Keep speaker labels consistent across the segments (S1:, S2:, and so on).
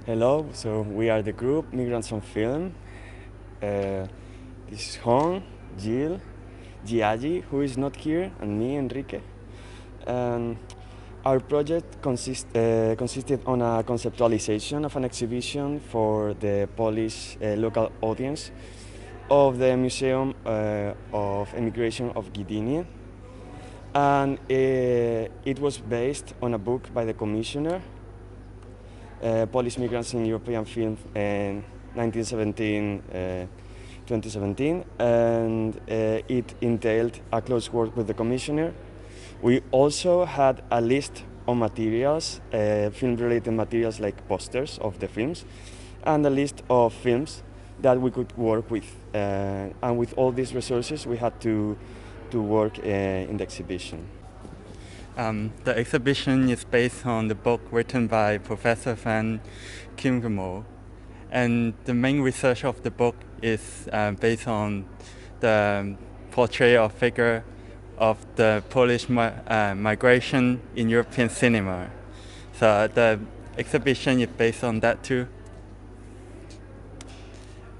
S1: Hello, so we are the group Migrants on Film. This is Hong, Jill, Giagi, who is not here, and me, Enrique. And our project consisted on a conceptualization of an exhibition for the Polish local audience of the Museum of Emigration of Gdynia. And it was based on a book by the commissioner, Polish Migrants in European Film in 1917 2017, and it entailed a close work with the commissioner. We also had a list of materials, film-related materials like posters of the films, and a list of films that we could work with. And with all these resources, we had to work in the exhibition.
S2: The exhibition is based on the book written by Professor Van Kimgemo, and the main research of the book is based on the portrait of figure of the Polish migration in European cinema. So the exhibition is based on that too.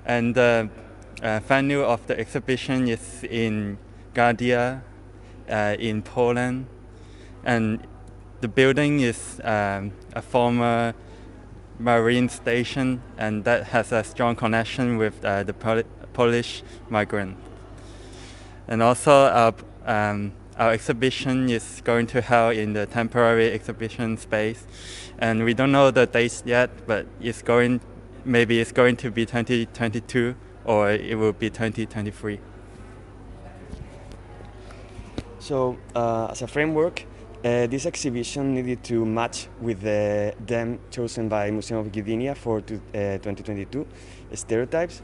S2: And the venue of the exhibition is in Gdynia, in Poland. And the building is a former marine station, and that has a strong connection with the Polish migrant. And also our exhibition is going to held in the temporary exhibition space, and we don't know the dates yet, but maybe it's going to be 2022 or it will be 2023.
S1: So as a framework, this exhibition needed to match with the them chosen by Museum of Gdynia for 2022 stereotypes,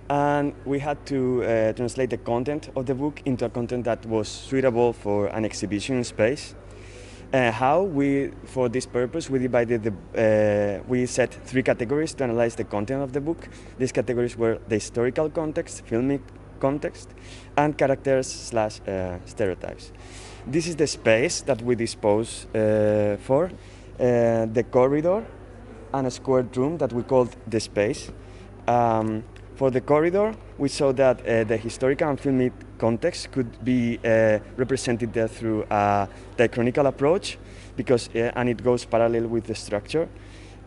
S1: and we had to translate the content of the book into a content that was suitable for an exhibition space. For this purpose, we divided we set 3 categories to analyze the content of the book. These categories were the historical context, filmic context, and characters/stereotypes. This is the space that we dispose for, the corridor and a squared room that we called the space. For the corridor, we saw that the historical and filmic context could be represented there through a diachronical approach, and it goes parallel with the structure.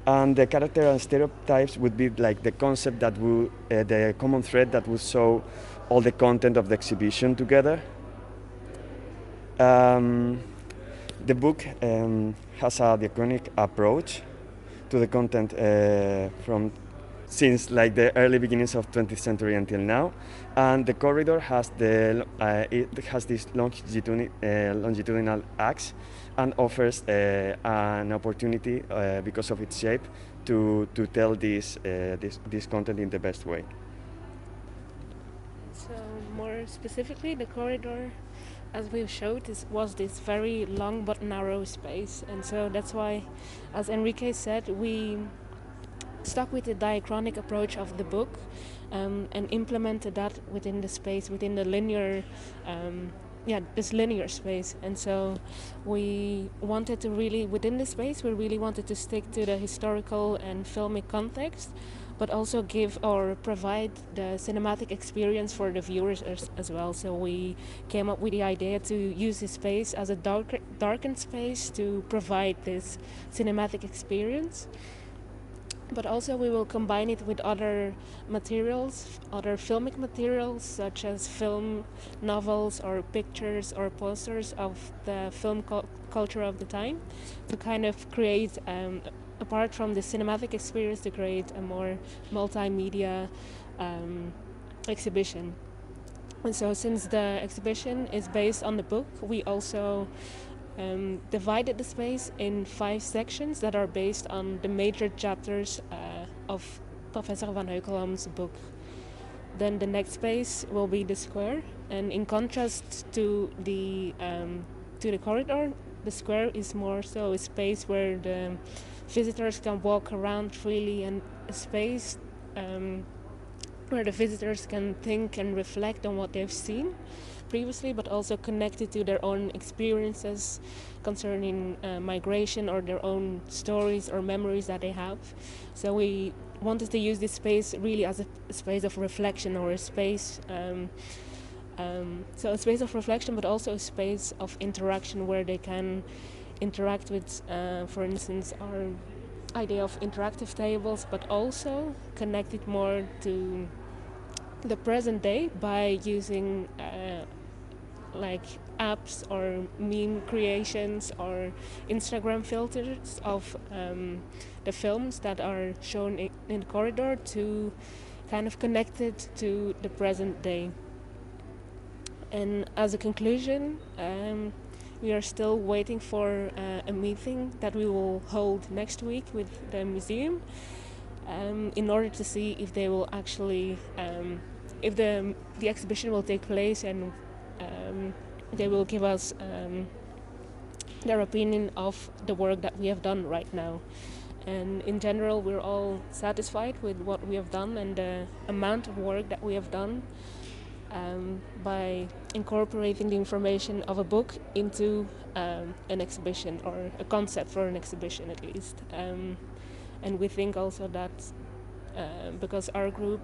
S1: And the character and stereotypes would be like the concept the common thread that would show all the content of the exhibition together. The book has a diachronic approach to the content since like the early beginnings of 20th century until now, and the corridor has this longitudinal axis and offers an opportunity because of its shape to tell this content in the best way.
S3: So more specifically, the corridor, as we've showed, was this very long but narrow space, and so that's why, as Enrique said, we stuck with the diachronic approach of the book and implemented that within the space, within the linear this linear space. And so we wanted to really, within the space, we really wanted to stick to the historical and filmic context, but also give or provide the cinematic experience for the viewers as well. So we came up with the idea to use this space as a darkened space to provide this cinematic experience. But also we will combine it with other materials, other filmic materials, such as film novels or pictures or posters of the film culture of the time, to kind of create, apart from the cinematic experience, to create a more multimedia exhibition. And so since the exhibition is based on the book, we also divided the space in 5 sections that are based on the major chapters of Professor Van Heukelham's book. Then the next space will be the square, and in contrast to the corridor, the square is more so a space where the visitors can walk around freely, and a space where the visitors can think and reflect on what they've seen previously, but also connect it to their own experiences concerning migration or their own stories or memories that they have. So we wanted to use this space really as a space of reflection, or a space so a space of reflection, but also a space of interaction where they can interact with, for instance, our idea of interactive tables, but also connect it more to the present day by using like apps or meme creations or Instagram filters of the films that are shown in the corridor, to kind of connect it to the present day. And as a conclusion, we are still waiting for a meeting that we will hold next week with the museum, in order to see if they will actually, if the exhibition will take place, and they will give us their opinion of the work that we have done right now. And in general, we're all satisfied with what we have done and the amount of work that we have done, by incorporating the information of a book into an exhibition, or a concept for an exhibition at least. And we think also that because our group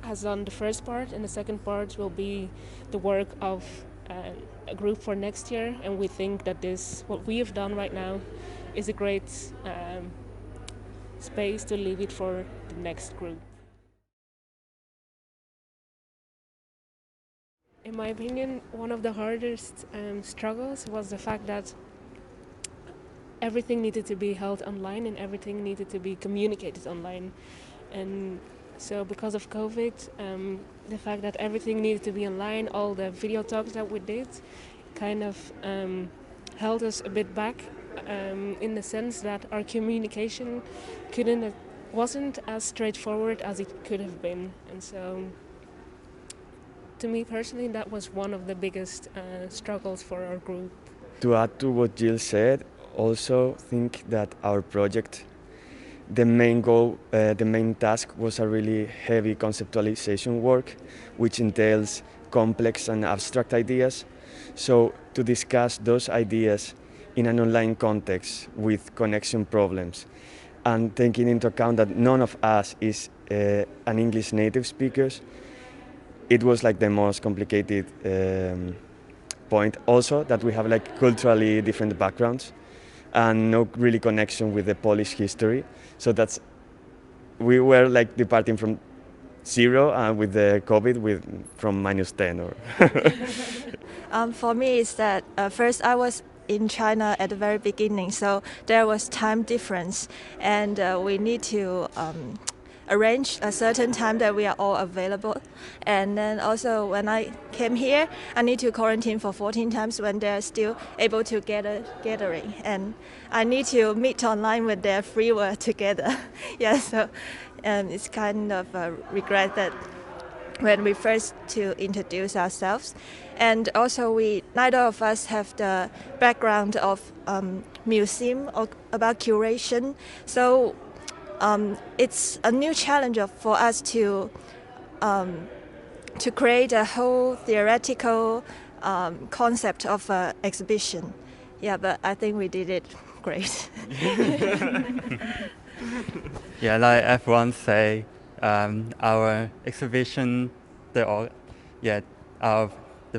S3: has done the first part, and the second part will be the work of a group for next year, and we think that what we have done right now is a great space to leave it for the next group. In my opinion, one of the hardest struggles was the fact that everything needed to be held online and everything needed to be communicated online. And so because of COVID, the fact that everything needed to be online, all the video talks that we did kind of held us a bit back, in the sense that our communication wasn't as straightforward as it could have been. And so to me personally, that was one of the biggest struggles for our group.
S1: To add to what Jill said, also think that our project, the main goal, the main task was a really heavy conceptualization work, which entails complex and abstract ideas. So to discuss those ideas in an online context with connection problems, and taking into account that none of us is an English native speakers, it was like the most complicated point. Also that we have like culturally different backgrounds and no really connection with the Polish history. So we were like departing from zero, and with the COVID from -10 or.
S4: For me, it's that first I was in China at the very beginning, so there was time difference, and we need to arrange a certain time that we are all available. And then also when I came here, I need to quarantine for 14 times when they're still able to gathering, and I need to meet online when they're free together. Yeah, so it's kind of a regret that when we first to introduce ourselves. And also neither of us have the background of museum or about curation, so it's a new challenge for us to create a whole theoretical concept of an exhibition. Yeah, but I think we did it great.
S2: Yeah, like everyone say, our exhibition, the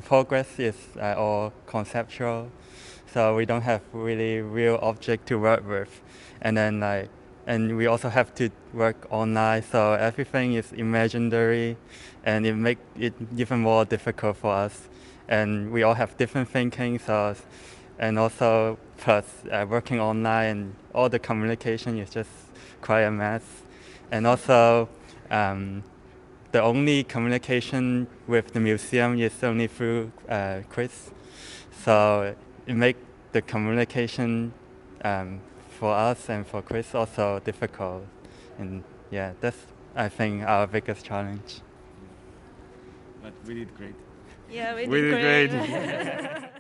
S2: progress is all conceptual, so we don't have really real object to work with, and then and we also have to work online, so everything is imaginary, and it makes it even more difficult for us. And we all have different thinking, and also plus working online and all the communication is just quite a mess. And also the only communication with the museum is only through Chris, so it makes the communication for us and for Chris also difficult. And yeah, that's I think our biggest challenge.
S1: But we did great.
S4: Yeah, we
S2: We
S4: did
S2: did
S4: great.
S2: great.